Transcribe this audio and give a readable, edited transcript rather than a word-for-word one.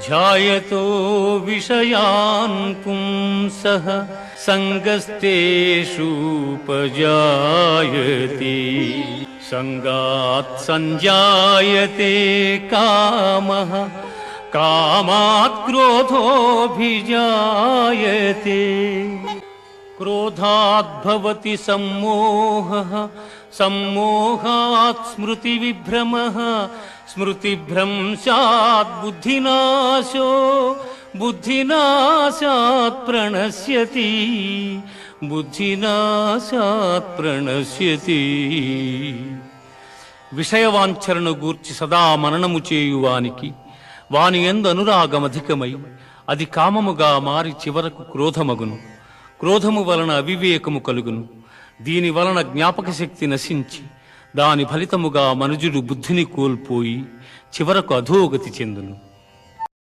ధ్యాయతో విషయాన్ పుంసః సంగస్తేషూపజాయతే సంగాత్ సంజాయతే కామః కామాత్ క్రోధోభిజాయతే క్రోధాత్ భవతి సమ్మోహః సమ్మోహాత్ స్మృతివిభ్రమః స్మృతిభ్రంశాత్ బుద్ధినాశో బుద్ధినాశాత్ ప్రణశ్యతి బుద్ధినాశాత్ ప్రణశ్యతి. విషయవాంఛలను గూర్చి సదా మననము చేయువానికి వాని యందు అనురాగమధికమై అది కామముగా మారి చివరకు క్రోధమగును. క్రోధము వలన అవివేకము కలుగును. దీని వలన జ్ఞాపక శక్తి నశించి దాని ఫలితముగా మనుజుడు బుద్ధిని కోల్పోయి చివరకు అధోగతి చెందును.